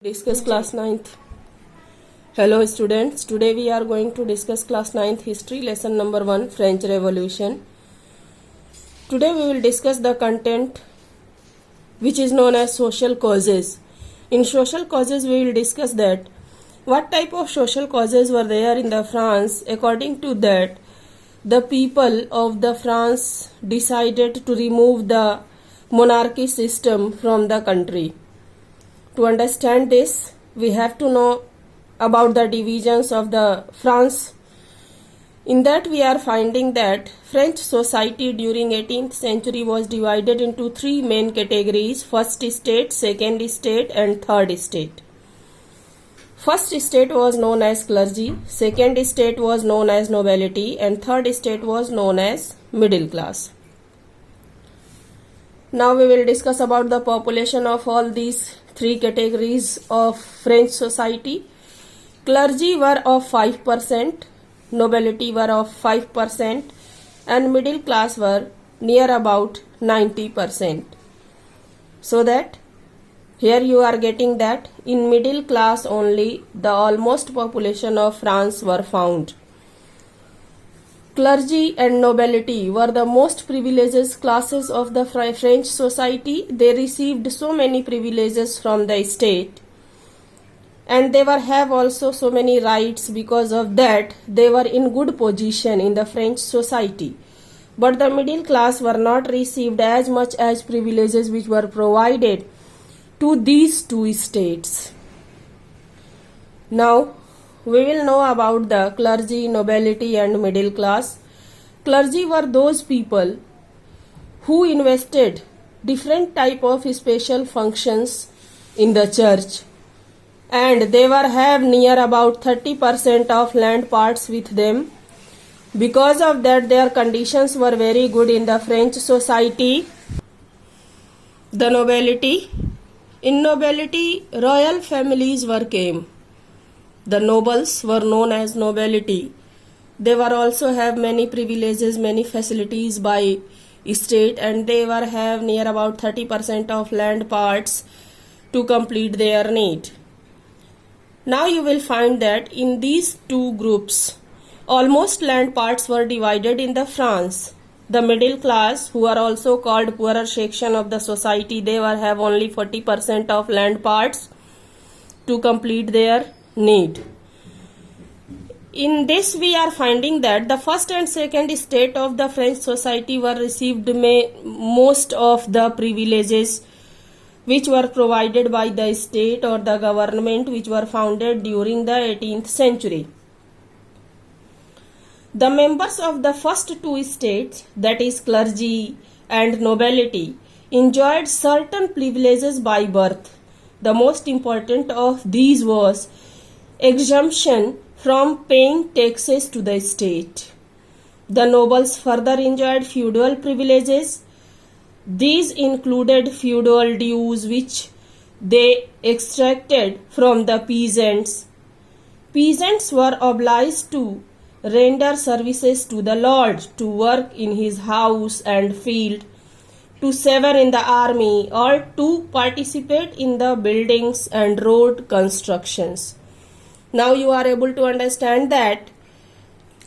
Discuss class 9th. Hello students, today we are going to discuss class 9th history lesson number 1 French Revolution. Today we will discuss the content which is known as social causes. In social causes we will discuss that what type of social causes were there in the France. According to that, the people of the France decided to remove the monarchy system from the country. To understand this, we have to know about the divisions of the France. In that we are finding that French society during 18th century was divided into three main categories: first state, second state and third state. First state was known as clergy, second state was known as nobility and third state was known as middle class. Now we will discuss about the population of all these three categories of French society. Clergy were of 5%, nobility were of 5% and middle class were near about 90%. So that here you are getting that in middle class only the almost population of France were found. Clergy and nobility were the most privileged classes of the French society. They received so many privileges from the state and they have also so many rights. Because of that, they were in good position in the French society. But the middle class were not received as much as privileges which were provided to these two states. Now, we will know about the clergy, nobility and middle class. Clergy were those people who invested different type of special functions in the church and they have near about 30% of land parts with them. Because of that, their conditions were very good in the French society. The nobility. In nobility, royal families came. The nobles were known as nobility. They also have many privileges, many facilities by state and they have near about 30% of land parts to complete their need. Now you will find that in these two groups, almost land parts were divided in the France. The middle class, who are also called poorer section of the society, they have only 40% of land parts to complete their need. In this we are finding that the first and second state of the French society were received most of the privileges which were provided by the state or the government which were founded during the 18th century. The members of the first two states, that is clergy and nobility, enjoyed certain privileges by birth. The most important of these was exemption from paying taxes to the state. The nobles further enjoyed feudal privileges. These included feudal dues which they extracted from the peasants. Peasants were obliged to render services to the lord, to work in his house and field, to serve in the army or to participate in the buildings and road constructions. Now you are able to understand that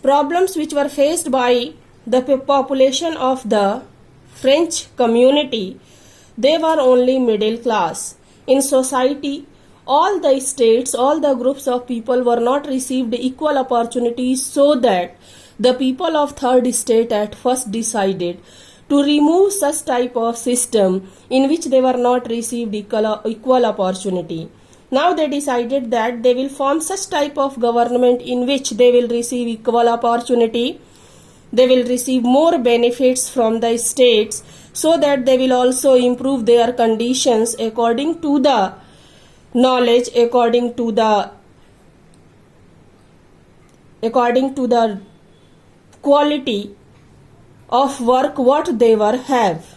problems which were faced by the population of the French community, they were only middle class. In society, all the states, all the groups of people were not received equal opportunities, so that the people of third state at first decided to remove such type of system in which they were not received equal opportunity. Now they decided that they will form such type of government in which they will receive equal opportunity. They will receive more benefits from the states so that they will also improve their conditions according to the knowledge, according to the quality of work what they have.